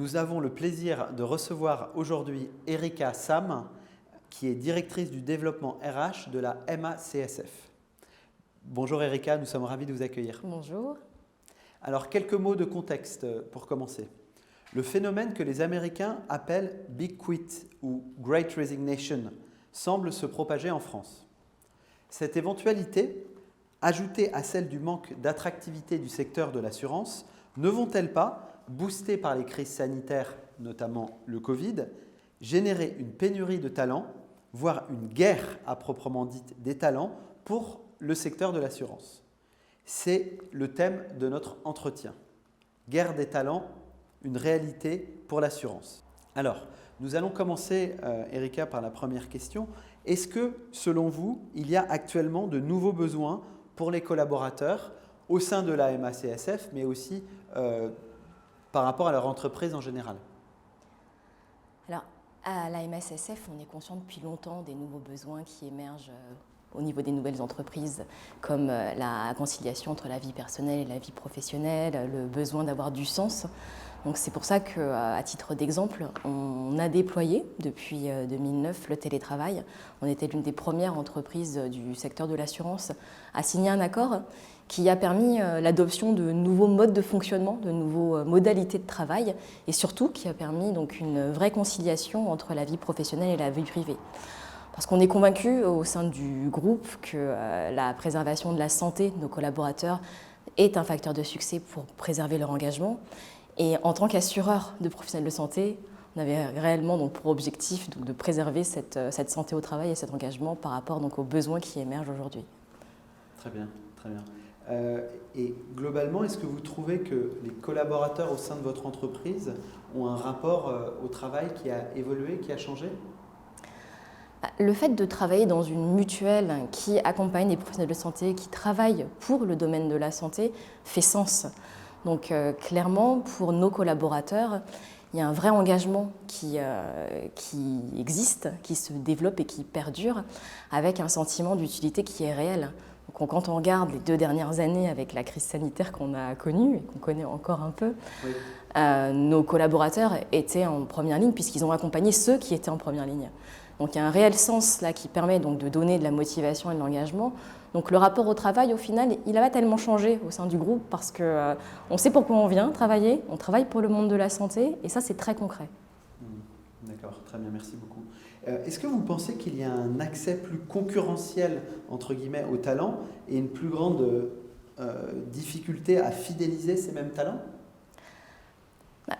Nous avons le plaisir de recevoir aujourd'hui Erika Sam, qui est directrice du développement RH de la MACSF. Bonjour Erika, nous sommes ravis de vous accueillir. Bonjour. Alors, quelques mots de contexte pour commencer. Le phénomène que les Américains appellent Big Quit ou Great Resignation semble se propager en France. Cette éventualité, ajoutée à celle du manque d'attractivité du secteur de l'assurance, ne vont-elles pas, boostées par les crises sanitaires, notamment le Covid, générer une pénurie de talents, voire une guerre à proprement dite des talents pour le secteur de l'assurance? C'est le thème de notre entretien. Guerre des talents, une réalité pour l'assurance. Alors, nous allons commencer, Erika, par la première question. Est-ce que, selon vous, il y a actuellement de nouveaux besoins pour les collaborateurs au sein de la MACSF, mais aussi par rapport à leur entreprise en général? Alors, à la MACSF, on est conscient depuis longtemps des nouveaux besoins qui émergent au niveau des nouvelles entreprises, comme la conciliation entre la vie personnelle et la vie professionnelle, le besoin d'avoir du sens. Donc c'est pour ça qu'à titre d'exemple, on a déployé depuis 2009 le télétravail. On était l'une des premières entreprises du secteur de l'assurance à signer un accord qui a permis l'adoption de nouveaux modes de fonctionnement, de nouveaux modalités de travail et surtout qui a permis donc une vraie conciliation entre la vie professionnelle et la vie privée. Parce qu'on est convaincu au sein du groupe que la préservation de la santé de nos collaborateurs est un facteur de succès pour préserver leur engagement. Et en tant qu'assureur de professionnels de santé, on avait réellement donc pour objectif de préserver cette santé au travail et cet engagement par rapport donc aux besoins qui émergent aujourd'hui. Très bien, très bien. Et globalement, est-ce que vous trouvez que les collaborateurs au sein de votre entreprise ont un rapport au travail qui a évolué, qui a changé ? Le fait de travailler dans une mutuelle qui accompagne les professionnels de santé, qui travaillent pour le domaine de la santé, fait sens. Donc clairement, pour nos collaborateurs, il y a un vrai engagement qui existe, qui se développe et qui perdure, avec un sentiment d'utilité qui est réel. Donc, quand on regarde les 2 dernières années avec la crise sanitaire qu'on a connue et qu'on connaît encore un peu, oui. Nos collaborateurs étaient en première ligne puisqu'ils ont accompagné ceux qui étaient en première ligne. Donc il y a un réel sens là qui permet donc de donner de la motivation et de l'engagement. Donc le rapport au travail, au final, il n'a pas tellement changé au sein du groupe parce qu'on sait pourquoi on vient travailler, on travaille pour le monde de la santé et ça c'est très concret. D'accord, très bien, merci beaucoup. Est-ce que vous pensez qu'il y a un accès plus concurrentiel, entre guillemets, aux talents et une plus grande difficulté à fidéliser ces mêmes talents ?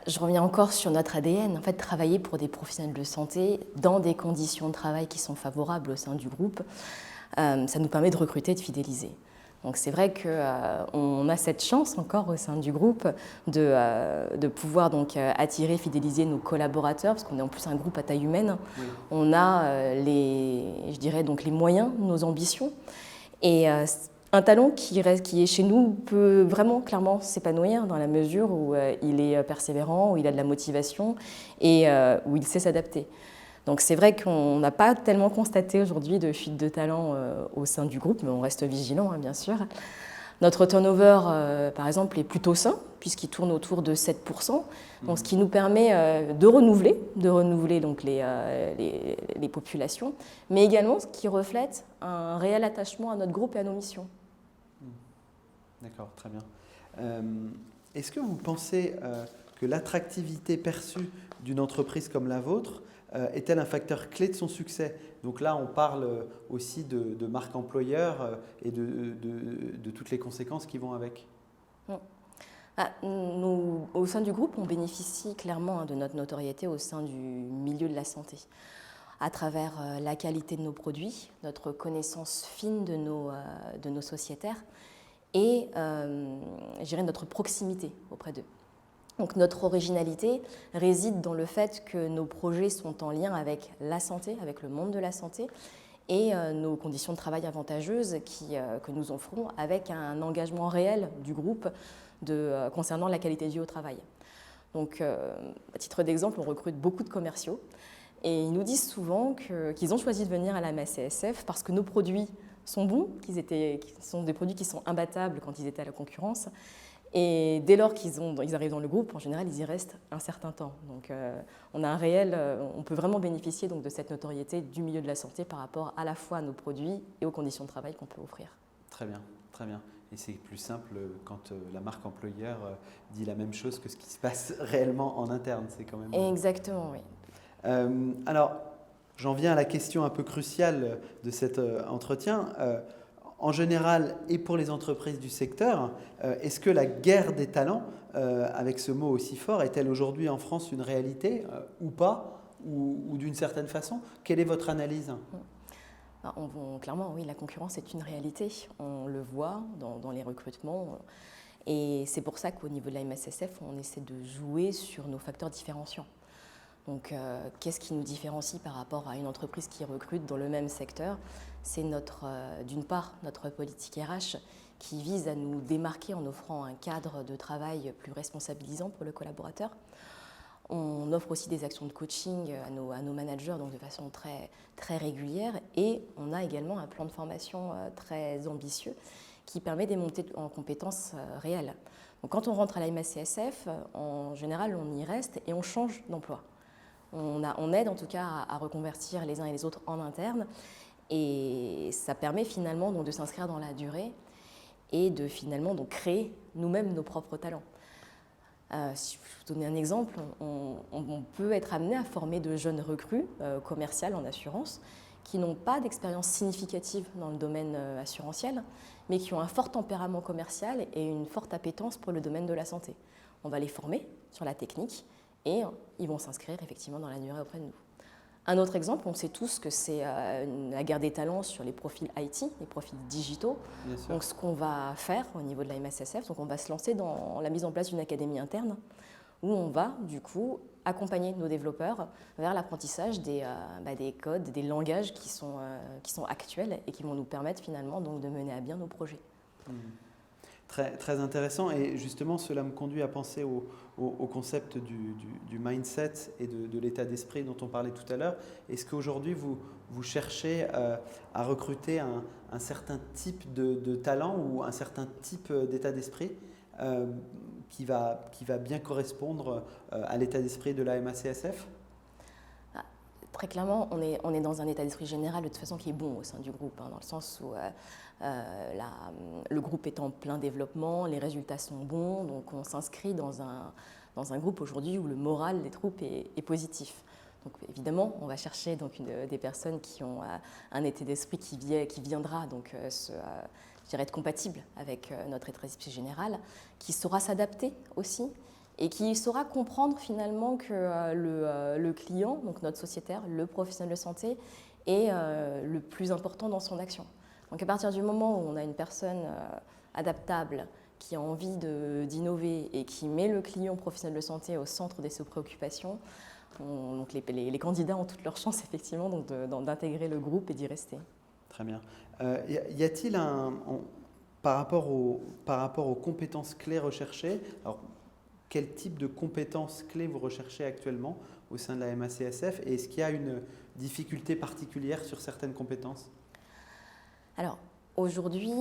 Je reviens encore sur notre ADN. En fait, travailler pour des professionnels de santé dans des conditions de travail qui sont favorables au sein du groupe, ça nous permet de recruter et de fidéliser. Donc c'est vrai qu'on a cette chance encore au sein du groupe de pouvoir donc attirer, fidéliser nos collaborateurs, parce qu'on est en plus un groupe à taille humaine. Oui. On a je dirais donc les moyens, nos ambitions. Et un talent qui est chez nous peut vraiment clairement s'épanouir dans la mesure où il est persévérant, où il a de la motivation et où il sait s'adapter. Donc c'est vrai qu'on n'a pas tellement constaté aujourd'hui de fuite de talent au sein du groupe, mais on reste vigilant, hein, bien sûr. Notre turnover, par exemple, est plutôt sain, puisqu'il tourne autour de 7%, donc ce qui nous permet de renouveler donc les populations, mais également ce qui reflète un réel attachement à notre groupe et à nos missions. D'accord, très bien. Est-ce que vous pensez que l'attractivité perçue d'une entreprise comme la vôtre est-elle un facteur clé de son succès? Donc là, on parle aussi de marque employeur et de toutes les conséquences qui vont avec. Nous, au sein du groupe, on bénéficie clairement de notre notoriété au sein du milieu de la santé, à travers la qualité de nos produits, notre connaissance fine de nos sociétaires et je dirais notre proximité auprès d'eux. Donc notre originalité réside dans le fait que nos projets sont en lien avec la santé, avec le monde de la santé et nos conditions de travail avantageuses que nous offrons avec un engagement réel du groupe concernant la qualité de vie au travail. Donc à titre d'exemple, on recrute beaucoup de commerciaux et ils nous disent souvent qu'ils ont choisi de venir à la MACSF parce que nos produits sont bons, qui sont des produits qui sont imbattables quand ils étaient à la concurrence. Et dès lors qu'ils arrivent dans le groupe, en général, ils y restent un certain temps. Donc, on peut vraiment bénéficier donc, de cette notoriété du milieu de la santé par rapport à la fois à nos produits et aux conditions de travail qu'on peut offrir. Très bien, très bien. Et c'est plus simple quand la marque employeur dit la même chose que ce qui se passe réellement en interne. C'est quand même. Exactement, oui. Alors, j'en viens à la question un peu cruciale de cet entretien. En général, et pour les entreprises du secteur, est-ce que la guerre des talents, avec ce mot aussi fort, est-elle aujourd'hui en France une réalité ou pas, ou d'une certaine façon? Quelle est votre analyse? Clairement, oui, la concurrence est une réalité. On le voit dans les recrutements. Et c'est pour ça qu'au niveau de la MSSF, on essaie de jouer sur nos facteurs différenciants. Donc, qu'est-ce qui nous différencie par rapport à une entreprise qui recrute dans le même secteur? C'est d'une part, notre politique RH qui vise à nous démarquer en offrant un cadre de travail plus responsabilisant pour le collaborateur. On offre aussi des actions de coaching à nos managers donc de façon très, très régulière et on a également un plan de formation très ambitieux qui permet des montées en compétences réelles. Donc, quand on rentre à la MACSF, en général, on y reste et on change d'emploi. On aide en tout cas à reconvertir les uns et les autres en interne et ça permet finalement donc, de s'inscrire dans la durée et de finalement donc, créer nous-mêmes nos propres talents. Si je vous donne un exemple, on peut être amené à former de jeunes recrues commerciales en assurance qui n'ont pas d'expérience significative dans le domaine assurantiel, mais qui ont un fort tempérament commercial et une forte appétence pour le domaine de la santé. On va les former sur la technique et ils vont s'inscrire effectivement dans la durée auprès de nous. Un autre exemple, on sait tous que c'est la guerre des talents sur les profils IT, les profils digitaux. Donc ce qu'on va faire au niveau de la MSSF, donc on va se lancer dans la mise en place d'une académie interne où on va du coup accompagner nos développeurs vers l'apprentissage des codes, des langages qui sont actuels et qui vont nous permettre finalement donc, de mener à bien nos projets. Très, très intéressant et justement cela me conduit à penser au concept du mindset et de l'état d'esprit dont on parlait tout à l'heure. Est-ce qu'aujourd'hui vous cherchez à recruter un certain type de talent ou un certain type d'état d'esprit qui va bien correspondre à l'état d'esprit de la MACSF? Très clairement, on est dans un état d'esprit général de toute façon qui est bon au sein du groupe, dans le sens où le groupe est en plein développement, les résultats sont bons, donc on s'inscrit dans un groupe aujourd'hui où le moral des troupes est positif. Donc évidemment, on va chercher donc des personnes qui ont un état d'esprit qui viendra donc je dirais être compatible avec notre état d'esprit général, qui saura s'adapter aussi. Et qui saura comprendre finalement que le client, donc notre sociétaire, le professionnel de santé, est le plus important dans son action. Donc à partir du moment où on a une personne adaptable, qui a envie d'innover et qui met le client professionnel de santé au centre de ses préoccupations, donc les candidats ont toutes leurs chances effectivement d'intégrer le groupe et d'y rester. Très bien. Y a-t-il par rapport aux compétences clés recherchées, alors, quel type de compétences clés vous recherchez actuellement au sein de la MACSF et est-ce qu'il y a une difficulté particulière sur certaines compétences? Alors, aujourd'hui,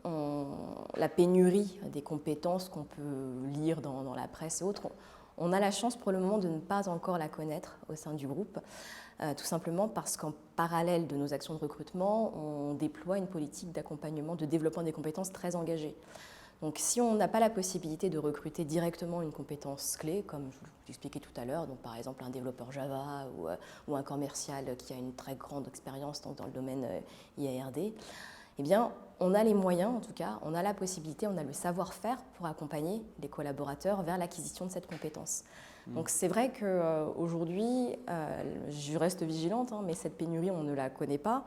la pénurie des compétences qu'on peut lire dans la presse et autres, on a la chance pour le moment de ne pas encore la connaître au sein du groupe, tout simplement parce qu'en parallèle de nos actions de recrutement, on déploie une politique d'accompagnement, de développement des compétences très engagée. Donc si on n'a pas la possibilité de recruter directement une compétence clé, comme je vous l'expliquais tout à l'heure, donc par exemple un développeur Java ou un commercial qui a une très grande expérience dans le domaine IARD, eh bien on a les moyens, en tout cas, on a la possibilité, on a le savoir-faire pour accompagner les collaborateurs vers l'acquisition de cette compétence. Donc c'est vrai qu'aujourd'hui, je reste vigilante, mais cette pénurie, on ne la connaît pas.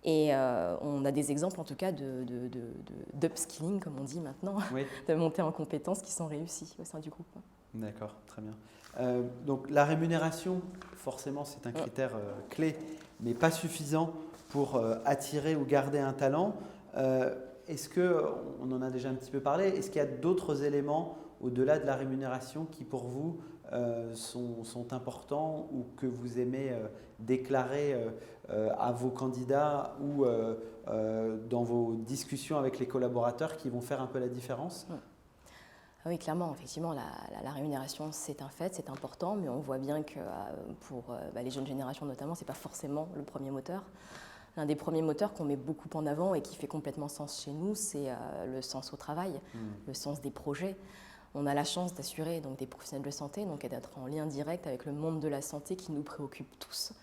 Et on a des exemples en tout cas d'upskilling, comme on dit maintenant, oui. De montées en compétences qui sont réussies au sein du groupe. D'accord, très bien. Donc la rémunération, forcément, c'est un critère clé, mais pas suffisant pour attirer ou garder un talent. est-ce que, on en a déjà un petit peu parlé, est-ce qu'il y a d'autres éléments au-delà de la rémunération qui pour vous sont importants ou que vous aimez déclarer à vos candidats ou dans vos discussions avec les collaborateurs qui vont faire un peu la différence? Oui, clairement, effectivement, la rémunération, c'est un fait, c'est important, mais on voit bien que pour les jeunes générations notamment, ce n'est pas forcément le premier moteur. L'un des premiers moteurs qu'on met beaucoup en avant et qui fait complètement sens chez nous, c'est le sens au travail, le sens des projets. On a la chance d'assurer donc, des professionnels de santé, donc d'être en lien direct avec le monde de la santé qui nous préoccupe tous.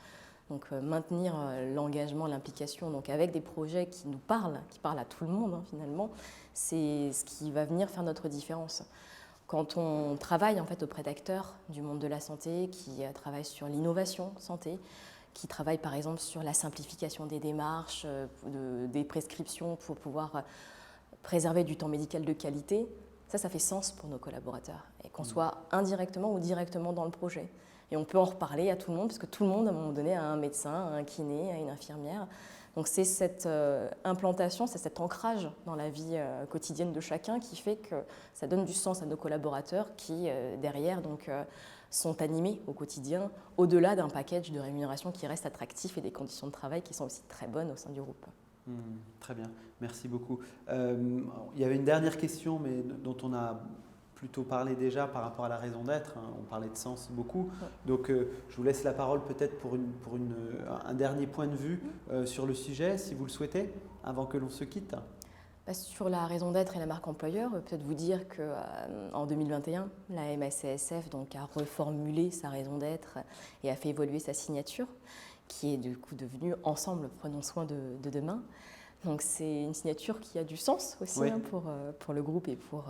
Donc maintenir l'engagement, l'implication, donc avec des projets qui nous parlent, qui parlent à tout le monde finalement, c'est ce qui va venir faire notre différence. Quand on travaille en fait auprès d'acteurs du monde de la santé qui travaillent sur l'innovation santé, qui travaillent par exemple sur la simplification des démarches, des prescriptions pour pouvoir préserver du temps médical de qualité, ça fait sens pour nos collaborateurs, et qu'on soit indirectement ou directement dans le projet. Et on peut en reparler à tout le monde, parce que tout le monde, à un moment donné, a un médecin, un kiné, a une infirmière. Donc c'est cette implantation, c'est cet ancrage dans la vie quotidienne de chacun qui fait que ça donne du sens à nos collaborateurs qui, derrière, sont animés au quotidien, au-delà d'un package de rémunération qui reste attractif et des conditions de travail qui sont aussi très bonnes au sein du groupe. Très bien, merci beaucoup. Il y avait une dernière question, mais dont on a plutôt parlé déjà par rapport à la raison d'être. On parlait de sens beaucoup. Donc, je vous laisse la parole peut-être pour un dernier point de vue sur le sujet, si vous le souhaitez, avant que l'on se quitte. Sur la raison d'être et la marque employeur, peut-être vous dire qu'en 2021, la MACSF a reformulé sa raison d'être et a fait évoluer sa signature, qui est du coup devenue « Ensemble, prenons soin de demain ». Donc c'est une signature qui a du sens aussi pour le groupe et pour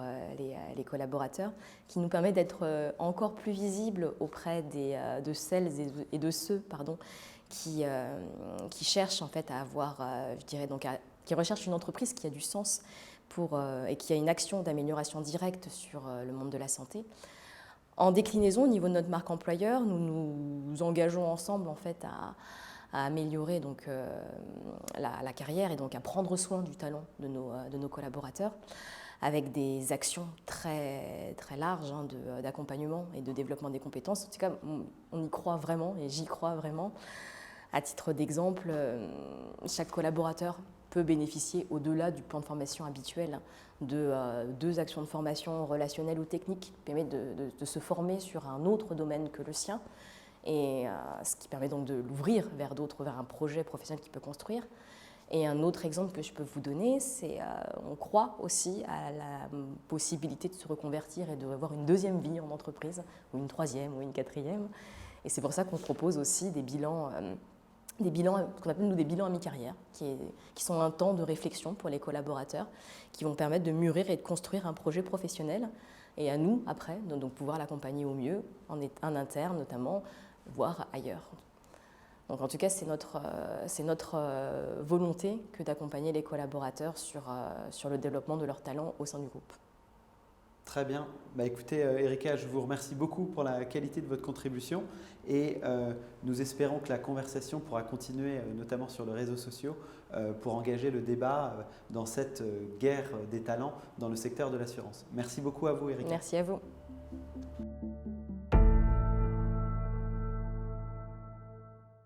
les collaborateurs, qui nous permet d'être encore plus visibles auprès de celles et de ceux qui cherchent en fait à avoir, qui recherchent une entreprise qui a du sens et qui a une action d'amélioration directe sur le monde de la santé. En déclinaison, au niveau de notre marque employeur, nous nous engageons ensemble en fait à améliorer la carrière et donc à prendre soin du talent de nos collaborateurs avec des actions très, très larges d'accompagnement et de développement des compétences. En tout cas, on y croit vraiment et j'y crois vraiment. À titre d'exemple, chaque collaborateur peut bénéficier, au-delà du plan de formation habituel, de 2 actions de formation relationnelles ou techniques qui permettent de se former sur un autre domaine que le sien, et ce qui permet donc de l'ouvrir vers un projet professionnel qu'il peut construire. Et un autre exemple que je peux vous donner, c'est on croit aussi à la possibilité de se reconvertir et d'avoir une deuxième vie en entreprise, ou une troisième, ou une quatrième. Et c'est pour ça qu'on propose aussi des bilans, ce qu'on appelle nous des bilans à mi-carrière, qui sont un temps de réflexion pour les collaborateurs, qui vont permettre de mûrir et de construire un projet professionnel, et à nous, après, de donc pouvoir l'accompagner au mieux, en interne notamment, voire ailleurs. Donc en tout cas, c'est notre volonté que d'accompagner les collaborateurs sur le développement de leurs talents au sein du groupe. Très bien. Écoutez, Erika, je vous remercie beaucoup pour la qualité de votre contribution et nous espérons que la conversation pourra continuer, notamment sur les réseaux sociaux, pour engager le débat dans cette guerre des talents dans le secteur de l'assurance. Merci beaucoup à vous, Erika. Merci à vous.